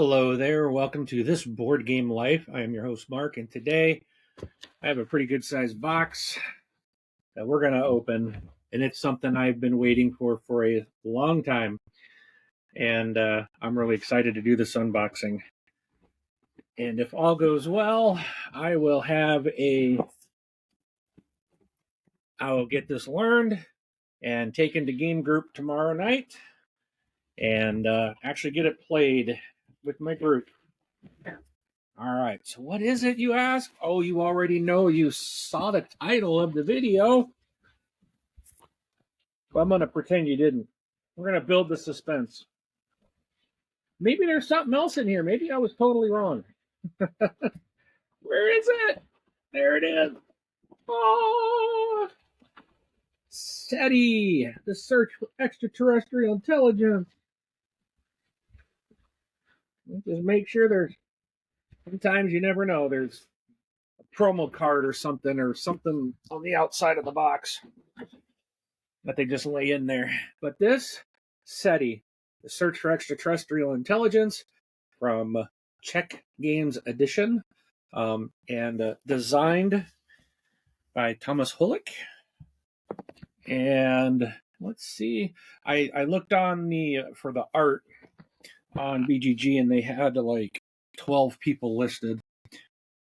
Hello there. Welcome to This Board Game Life. I am your host, Mark, and today I have a pretty good sized box that we're going to open, and it's something I've been waiting for a long time, and I'm really excited to do this unboxing. And if all goes well, I will get this learned and taken to game group tomorrow night and actually get it played with my group. All right, so what is it, you ask? Oh, you already know. You saw the title of the video. Well, I'm going to pretend you didn't. We're going to build the suspense. Maybe there's something else in here. Maybe I was totally wrong. Where is it? There it is. Oh, SETI, the Search for Extraterrestrial Intelligence. Just make sure sometimes you never know, there's a promo card or something on the outside of the box that they just lay in there. But this SETI, the Search for Extraterrestrial Intelligence, from Czech Games Edition, and designed by Tomas Holek. And let's see, I looked on for the art on BGG, and they had like 12 people listed.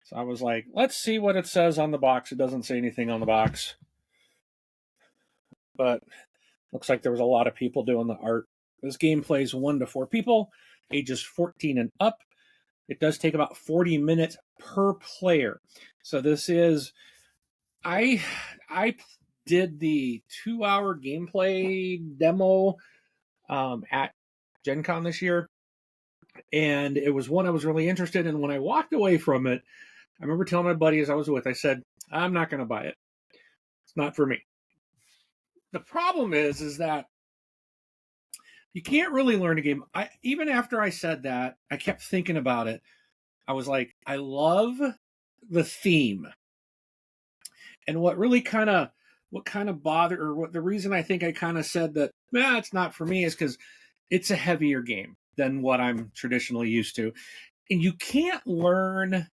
So I was like, let's see what it says on the box. It doesn't say anything on the box, but looks like there was a lot of people doing the art. This game plays 1 to 4 people, ages 14 and up. It does take about 40 minutes per player. So this is, I did the 2-hour gameplay demo at Gen Con this year, and it was one I was really interested in. When I walked away from it, I remember telling my buddies I was with, I said, I'm not going to buy it. It's not for me. The problem is that you can't really learn a game. Even after I said that, I kept thinking about it. I was like, I love the theme. And what kind of bothered, or what the reason I think I kind of said that, it's not for me, is because it's a heavier game than what I'm traditionally used to. And you can't learn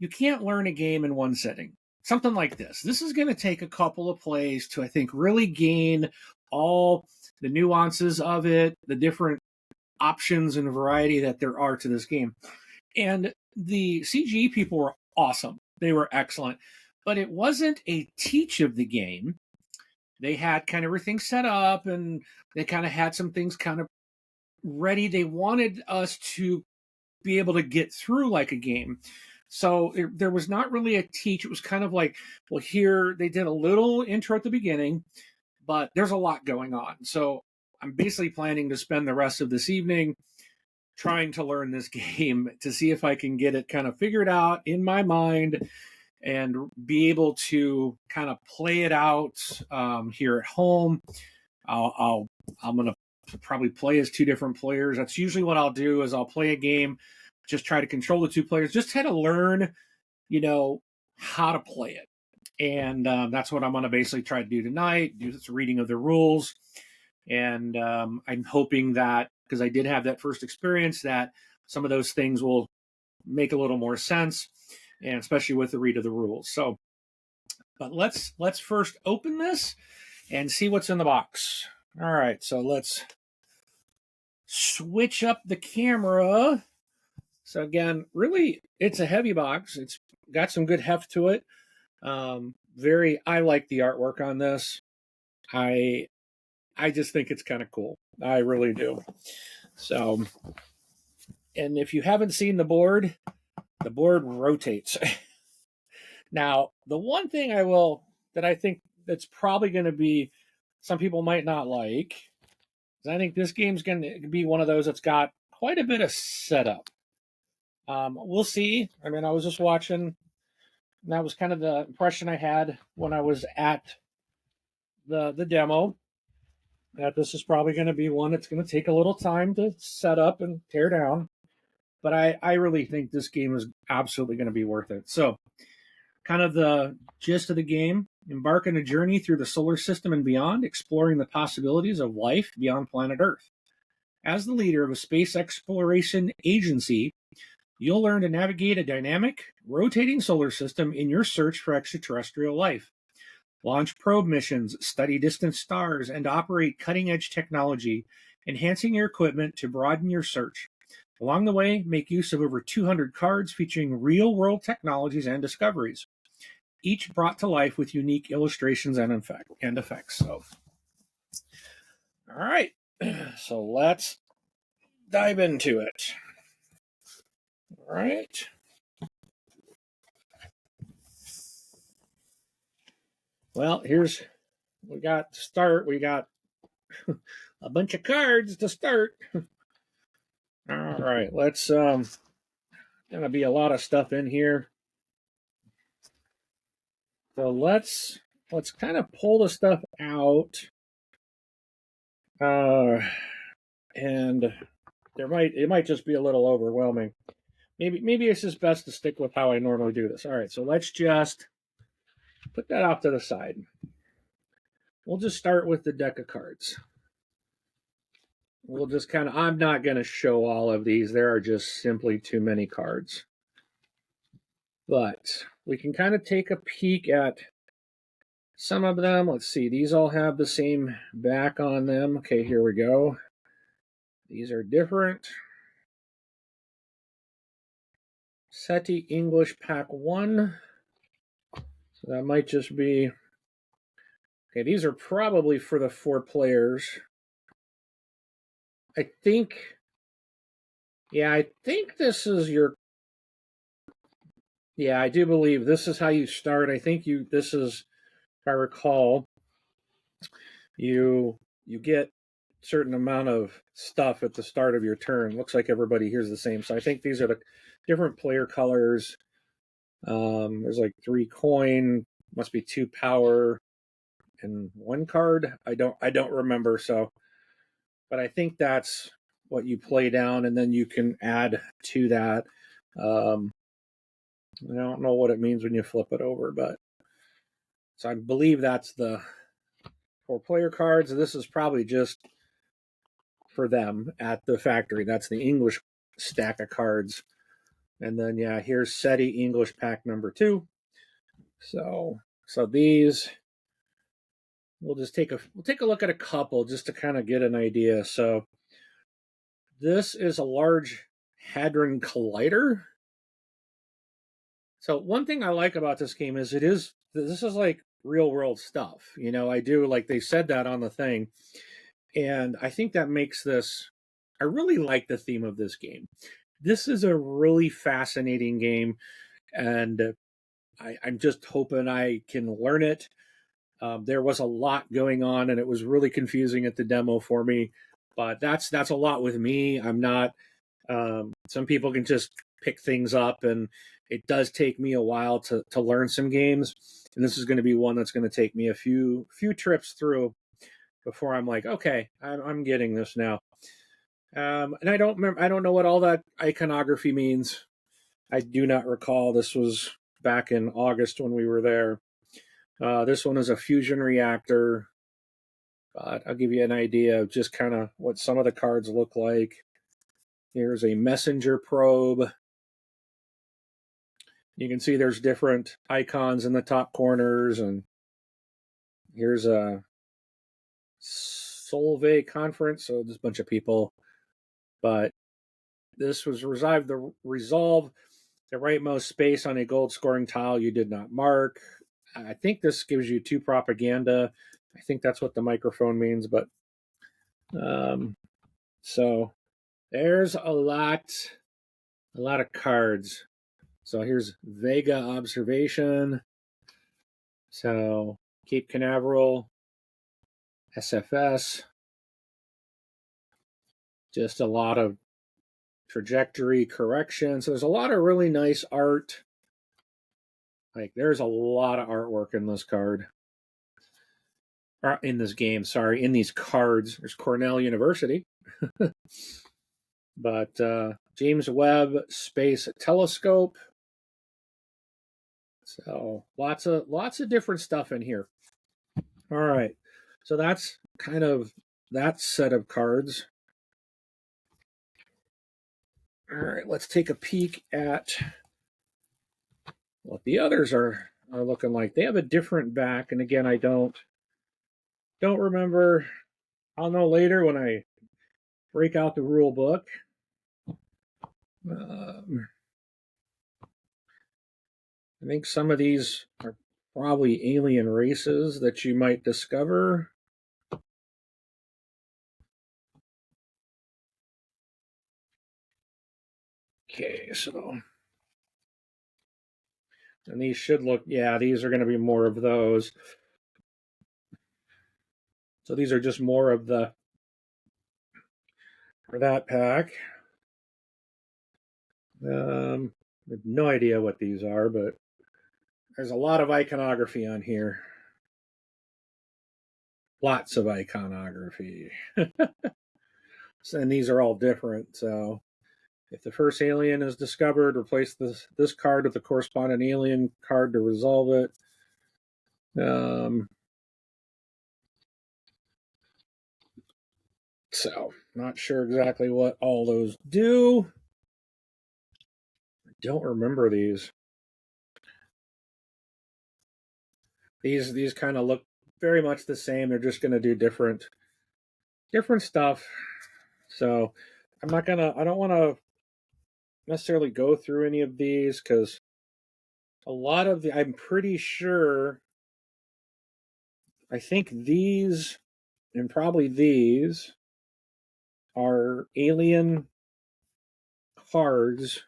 a game in one sitting. Something like this. This is going to take a couple of plays to, I think, really gain all the nuances of it, the different options and variety that there are to this game. And the CGE people were awesome. They were excellent. But it wasn't a teach of the game. They had kind of everything set up, and they kind of had some things kind of ready. They wanted us to be able to get through like a game. So there was not really a teach. It was kind of like, well, here they did a little intro at the beginning, but there's a lot going on. So I'm basically planning to spend the rest of this evening trying to learn this game to see if I can get it kind of figured out in my mind and be able to kind of play it out here at home. I'm going to probably play as 2 different players. That's usually what I'll do, is I'll play a game, just try to control the 2 players, just try to learn, how to play it. And that's what I'm going to basically try to do tonight, do this reading of the rules. And I'm hoping that, because I did have that first experience, that some of those things will make a little more sense, and especially with the read of the rules. So, but let's first open this and see what's in the box. All right, so let's switch up the camera. So again, really, it's a heavy box. It's got some good heft to it. I like the artwork on this. I just think it's kind of cool. I really do. So, and if you haven't seen the board rotates. Now, the one thing that I think that's probably going to be, some people might not like, is I think this game's going to be one of those that's got quite a bit of setup. We'll see. I mean, I was just watching, and that was kind of the impression I had when I was at the demo, that this is probably going to be one that's going to take a little time to set up and tear down. But I really think this game is absolutely going to be worth it. So, kind of the gist of the game: embark on a journey through the solar system and beyond, exploring the possibilities of life beyond planet Earth. As the leader of a space exploration agency, you'll learn to navigate a dynamic, rotating solar system in your search for extraterrestrial life. Launch probe missions, study distant stars, and operate cutting edge technology, enhancing your equipment to broaden your search. Along the way, make use of over 200 cards featuring real world technologies and discoveries, each brought to life with unique illustrations and effects. So, all right, so let's dive into it. All right. Well, we got to start. We got a bunch of cards to start. All right, let's gonna be a lot of stuff in here. So let's kind of pull the stuff out. And it might just be a little overwhelming. Maybe it's just best to stick with how I normally do this. All right, so let's just put that off to the side. We'll just start with the deck of cards. We'll just I'm not going to show all of these. There are just simply too many cards. But we can kind of take a peek at some of them. Let's see. These all have the same back on them. Okay, here we go. These are different. SETI English Pack 1. So that might just be... Okay, these are probably for the 4 players. I think this is your... Yeah, I do believe this is how you start. I think this is, if I recall, you get a certain amount of stuff at the start of your turn. Looks like everybody here's the same. So I think these are the different player colors. There's like 3 coin, must be 2 power, and 1 card. I don't remember. So, but I think that's what you play down, and then you can add to that. I don't know what it means when you flip it over, but so I believe that's the 4 player cards. This is probably just for them at the factory. That's the English stack of cards. And then here's SETI English pack number 2. So these we'll take a look at a couple just to kind of get an idea. So this is a large hadron collider. So one thing I like about this game is this is like real world stuff. I do, like they said that on the thing. And I think that makes this, I really like the theme of this game. This is a really fascinating game, and I'm just hoping I can learn it. There was a lot going on, and it was really confusing at the demo for me. But that's a lot with me. I'm not. Some people can just pick things up, and it does take me a while to learn some games. And this is going to be one that's going to take me a few trips through before I'm like, okay, I'm getting this now. And I don't know what all that iconography means. I do not recall. This was back in August when we were there. This one is a fusion reactor. But I'll give you an idea of just kind of what some of the cards look like. Here's a messenger probe. You can see there's different icons in the top corners, and here's a Solvay conference. So there's a bunch of people, but this was resolve the rightmost space on a gold scoring tile you did not mark. I think this gives you 2 propaganda. I think that's what the microphone means, but so there's a lot of cards. So here's Vega observation. So Cape Canaveral, SFS. Just a lot of trajectory correction. So there's a lot of really nice art. Like there's a lot of artwork in this card. Or in this game, sorry, in these cards. There's Cornell University. But James Webb Space Telescope. So lots of different stuff in here. All right. So that's kind of that set of cards. All right, let's take a peek at what the others are looking like. They have a different back, and again, I don't remember. I'll know later when I break out the rule book. I think some of these are probably alien races that you might discover. Okay, so. And these should look, yeah, these are going to be more of those. So these are just more of the, for that pack. I have no idea what these are, but there's a lot of iconography on here. Lots of iconography. And these are all different. So if the first alien is discovered, replace this card with the corresponding alien card to resolve it. So not sure exactly what all those do. I don't remember these. These kind of look very much the same. They're just going to do different stuff. So I don't want to necessarily go through any of these because a lot of I'm pretty sure, I think these and probably these are alien cards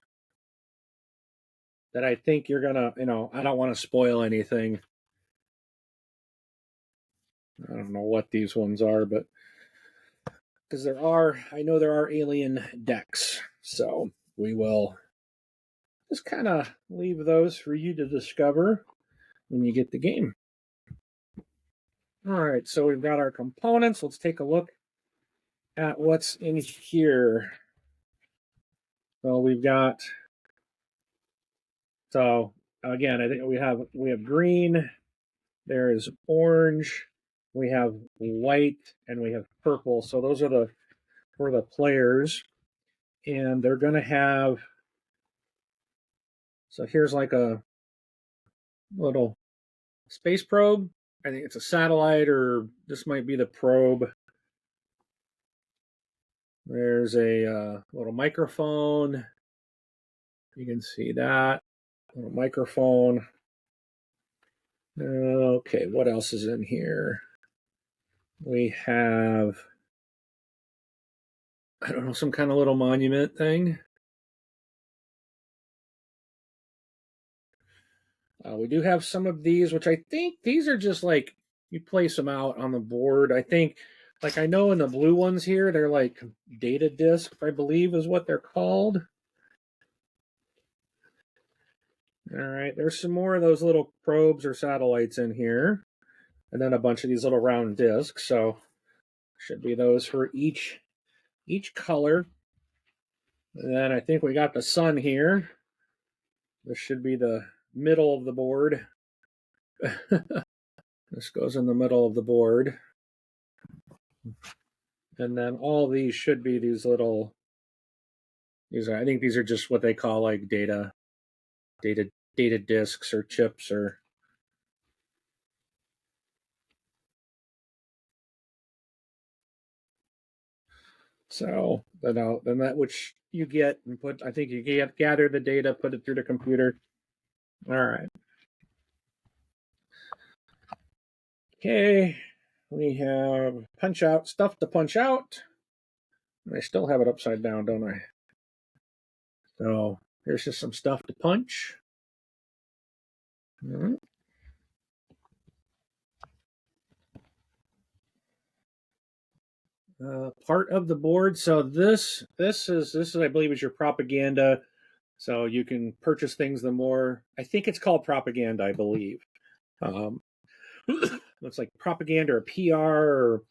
that I think you're going to, I don't want to spoil anything. I don't know what these ones are, but because I know there are alien decks. So we will just kind of leave those for you to discover when you get the game. All right, so we've got our components. Let's take a look at what's in here. So we've got, so again, I think we have green, there is orange, we have white, and we have purple. So those are for the players. And they're going to have, so here's like a little space probe. I think it's a satellite, or this might be the probe. There's a little microphone. You can see that little microphone. Okay, what else is in here? We have, I don't know, some kind of little monument thing. We do have some of these, which I think these are just like, you place them out on the board. I think, like I know in the blue ones here, they're like data discs, I believe is what they're called. All right, there's some more of those little probes or satellites in here. And then a bunch of these little round discs. So should be those for each color. And then I think we got the sun here. This should be the middle of the board. This goes in the middle of the board. And then all these should be these little, I think these are just what they call like data discs or chips or. So then that which you get and put, I think you gather the data, put it through the computer. All right. Okay, we have punch out, stuff to punch out. I still have it upside down, don't I? So here's just some stuff to punch. All right. Part of the board. So this is I believe is your propaganda. So you can purchase things the more. I think it's called propaganda. I believe. Looks like propaganda or PR or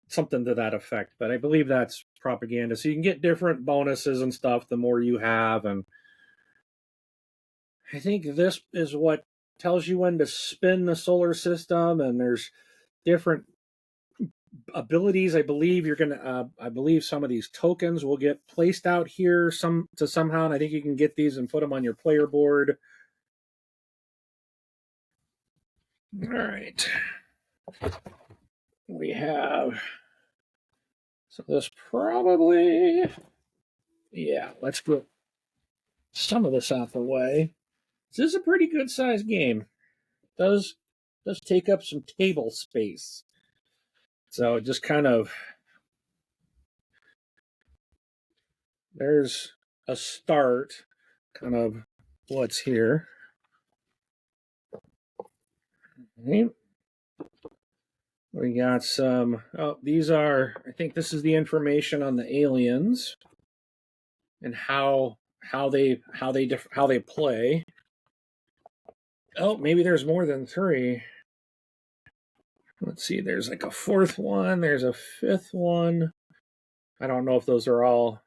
something to that effect. But I believe that's propaganda. So you can get different bonuses and stuff the more you have. And I think this is what tells you when to spin the solar system. And there's different abilities. I believe you're gonna. I believe some of these tokens will get placed out here somehow, and I think you can get these and put them on your player board. All right. We have. So this probably. Yeah, let's put some of this out the way. This is a pretty good sized game. Does take up some table space. So just kind of there's a start, kind of what's here. Okay. We got some. Oh, these are. I think this is the information on the aliens and how they play. Oh, maybe there's more than 3. Let's see. There's like a 4th one. There's a 5th one. I don't know if those are all.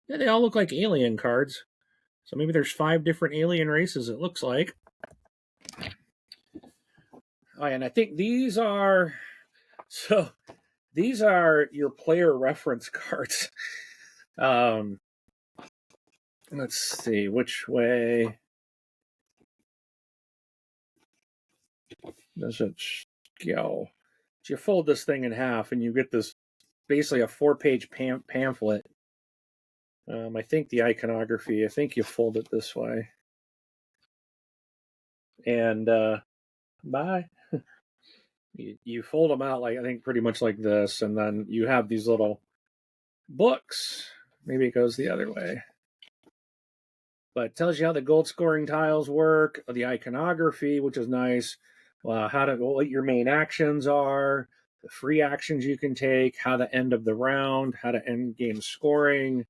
Yeah, they all look like alien cards. So maybe there's 5 different alien races. It looks like. Oh, and I think these are. So these are your player reference cards. Let's see which way does it go. So you fold this thing in half and you get this basically a 4-page pamphlet. I think the iconography, I think you fold it this way. And bye. You fold them out like, I think pretty much like this, and then you have these little books. Maybe it goes the other way. But it tells you how the gold scoring tiles work, the iconography, which is nice, what your main actions are, the free actions you can take, how to end of the round, how to end game scoring,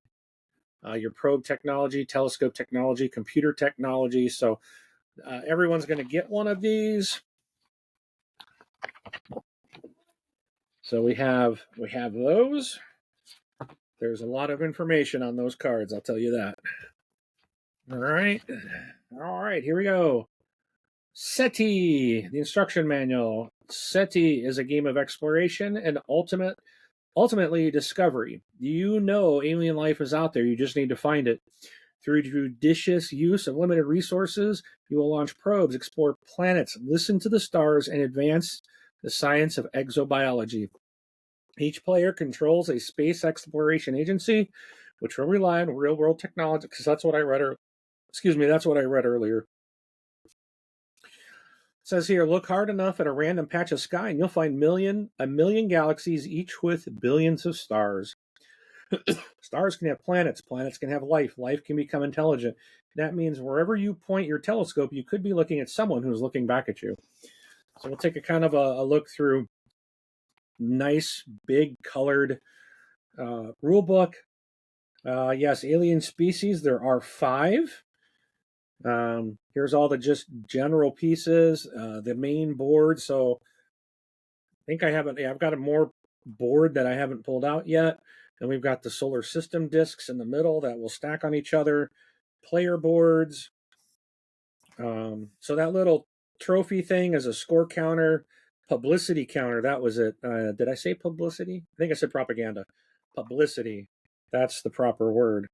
your probe technology, telescope technology, computer technology. So everyone's going to get one of these. So we have those. There's a lot of information on those cards, I'll tell you that. All right, here we go. SETI, the instruction manual. SETI is a game of exploration and ultimately discovery. You know alien life is out there. You just need to find it. Through judicious use of limited resources, you will launch probes, explore planets, listen to the stars, and advance the science of exobiology. Each player controls a space exploration agency, which will rely on real-world technology, because that's what I read. That's what I read earlier. It says here, look hard enough at a random patch of sky, and you'll find a million galaxies, each with billions of stars. Stars can have planets. Planets can have life. Life can become intelligent. That means wherever you point your telescope, you could be looking at someone who's looking back at you. So we'll take a kind of a look through. Nice, big, colored rule book. Yes, alien species. There are 5. Here's all the just general pieces. The main board. So I think I've got a more board that I haven't pulled out yet. And we've got the solar system discs in the middle that will stack on each other. Player boards. So that little trophy thing is a score counter. Publicity counter, that was it. Did I say publicity? I think I said propaganda. Publicity, that's the proper word.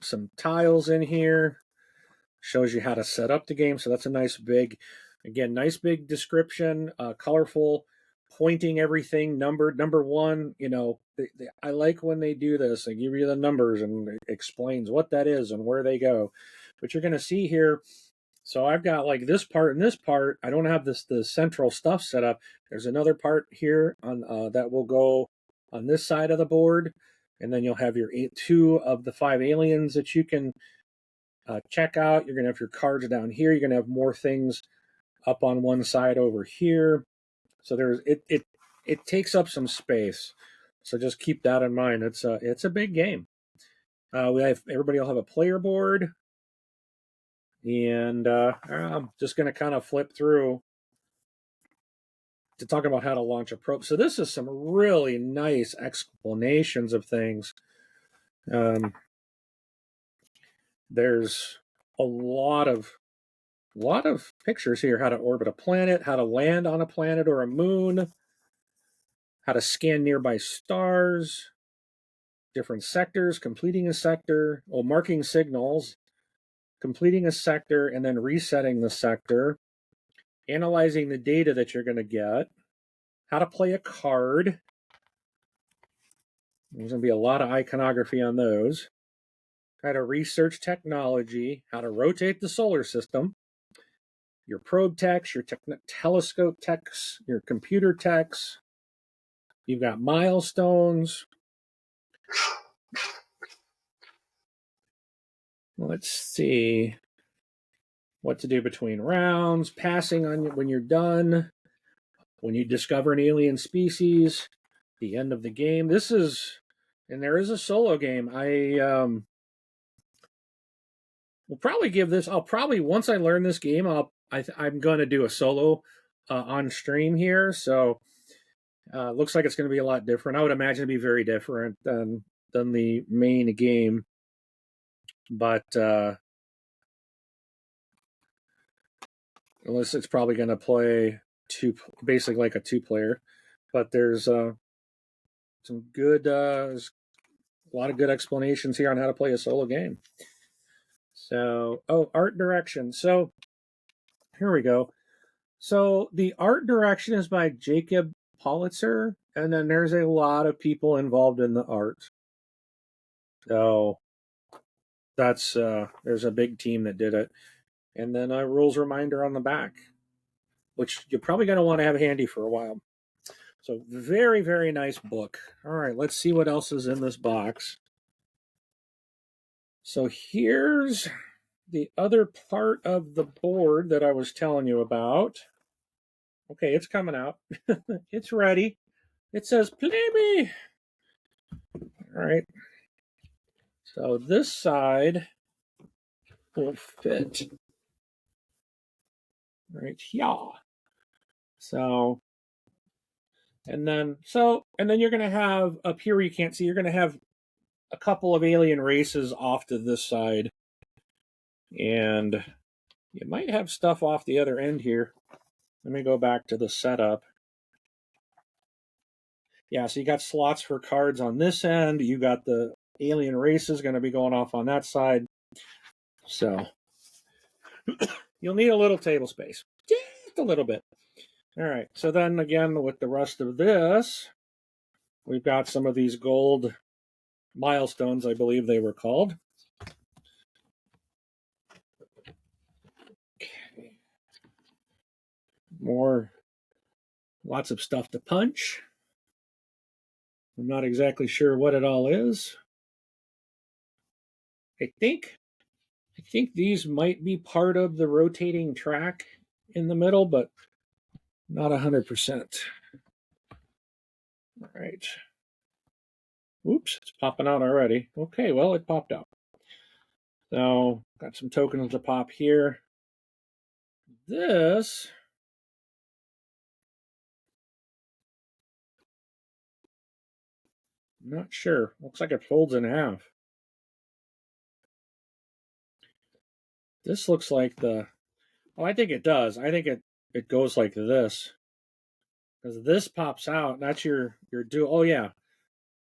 Some tiles in here. Shows you how to set up the game. So that's a nice big description, colorful, pointing everything, numbered. Number 1, I like when they do this. They give you the numbers and it explains what that is and where they go. But you're going to see here, so I've got like this part and this part. I don't have the central stuff set up. There's another part here on that will go on this side of the board, and then you'll have your 2 of the 5 aliens that you can check out. You're going to have your cards down here. You're going to have more things up on one side over here. So it takes up some space. So just keep that in mind. It's a big game. Everybody will have a player board. And I'm just going to kind of flip through to talk about how to launch a probe. So this is some really nice explanations of things. There's a lot of pictures here: how to orbit a planet, how to land on a planet or a moon, how to scan nearby stars, different sectors, completing a sector, marking signals, completing a sector, and then resetting the sector, analyzing the data that you're going to get, how to play a card. There's going to be a lot of iconography on those. How to research technology, how to rotate the solar system, your probe techs, your telescope techs, your computer techs. You've got milestones. Let's see what to do between rounds, passing on when you're done, when you discover an alien species, the end of the game. This is, and there is a solo game. I will probably give this. I'll probably, once I learn this game, I'm going to do a solo on stream here. So looks like it's going to be a lot different. I would imagine it'd be very different than the main game, but unless it's probably going to play basically like a 2-player. But there's some good, a lot of good explanations here on how to play a solo game. So, art direction. So here we go. So the art direction is by Jacob Politzer, and then there's a lot of people involved in the art. So that's there's a big team that did it. And then a rules reminder on the back, which you're probably going to want to have handy for a while. So very, very nice book. All right, let's see what else is in this box. So here's the other part of the board that I was telling you about. Okay, it's coming out. It's ready. It says, play me. All right. So this side will fit right here. So, and then you're going to have up here where you can't see, you're going to have a couple of alien races off to this side. And you might have stuff off the other end here. Let me go back to the setup. Yeah, so you got slots for cards on this end. You got the alien races going to be going off on that side. So you'll need a little table space. Just a little bit. All right, so then again, with the rest of this, we've got some of these gold milestones, I believe they were called. Okay. Lots of stuff to punch. I'm not exactly sure what it all is. I think these might be part of the rotating track in the middle, but not 100%. All right. Oops, it's popping out already. Okay, well, it popped out. So, got some tokens to pop here. This I'm not sure. Looks like it folds in half. This looks like I think it does. I think it goes like this. Because this pops out. That's your dual. Oh, yeah.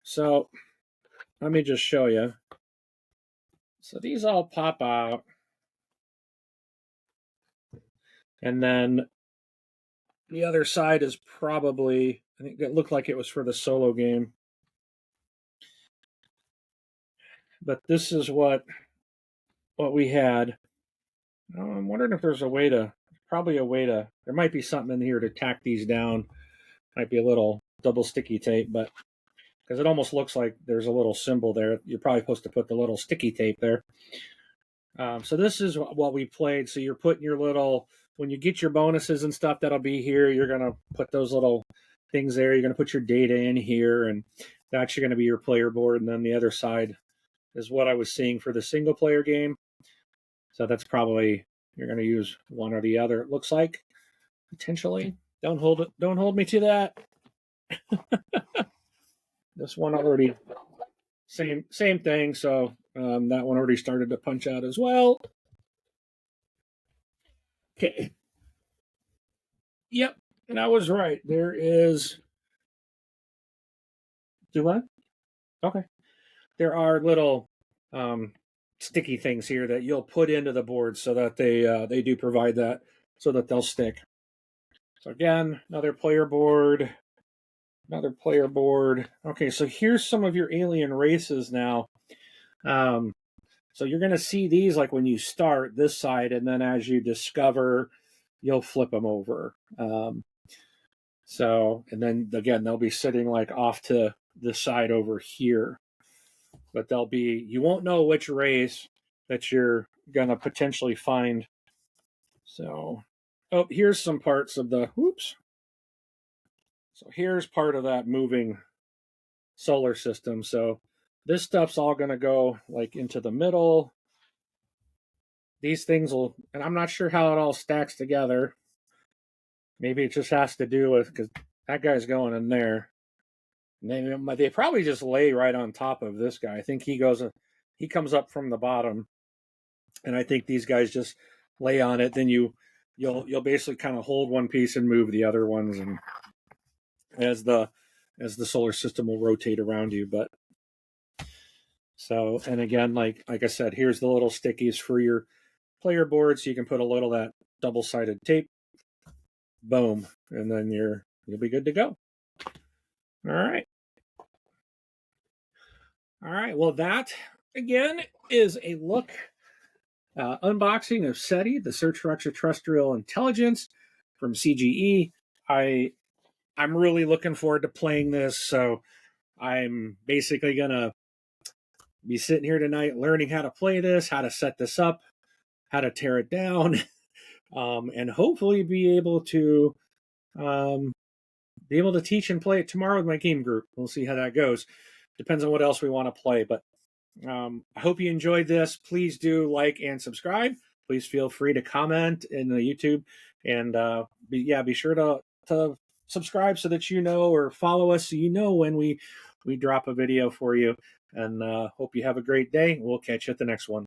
So, let me just show you. So, these all pop out. And then the other side is probably, I think it looked like it was for the solo game. But this is what we had. I'm wondering if there's there might be something in here to tack these down. Might be a little double sticky tape, but because it almost looks like there's a little symbol there. You're probably supposed to put the little sticky tape there. So this is what we played. So you're putting your little, when you get your bonuses and stuff, that'll be here. You're going to put those little things there. You're going to put your data in here, and that's going to be your player board. And then the other side is what I was seeing for the single player game. So that's probably, you're going to use one or the other, it looks like, potentially. Don't hold me to that. This one already, same thing. So that one already started to punch out as well. Okay. Yep, and I was right. There is. Do what? Okay. There are little um, sticky things here that you'll put into the board so that they do provide that so that they'll stick. So again, another player board. Another player board. Okay, so here's some of your alien races now. Um, so you're going to see these like when you start this side, and then as you discover, you'll flip them over. And then again, they'll be sitting like off to the side over here. But they'll be, you won't know which race that you're going to potentially find. So, oh, here's some parts of the, whoops. So here's part of that moving solar system. So this stuff's all going to go like into the middle. These things will, and I'm not sure how it all stacks together. Maybe it just has to do with, because that guy's going in there. And they probably just lay right on top of this guy. I think he comes up from the bottom, and I think these guys just lay on it. Then you'll basically kind of hold one piece and move the other ones, and as the solar system will rotate around you. But so, and again, like I said, here's the little stickies for your player board, so you can put a little of that double-sided tape. Boom, and then you'll be good to go. All right. All right. Well, that again is a look, unboxing of SETI, the Search for Extraterrestrial Intelligence from CGE. I'm really looking forward to playing this, so I'm basically gonna be sitting here tonight learning how to play this, how to set this up, how to tear it down, and hopefully be able to teach and play it tomorrow with my game group. We'll see how that goes. Depends on what else we want to play, but I hope you enjoyed this. Please do like and subscribe. Please feel free to comment in the YouTube, and be sure to subscribe so that you know, or follow us so you know when we drop a video for you. And hope you have a great day. We'll catch you at the next one.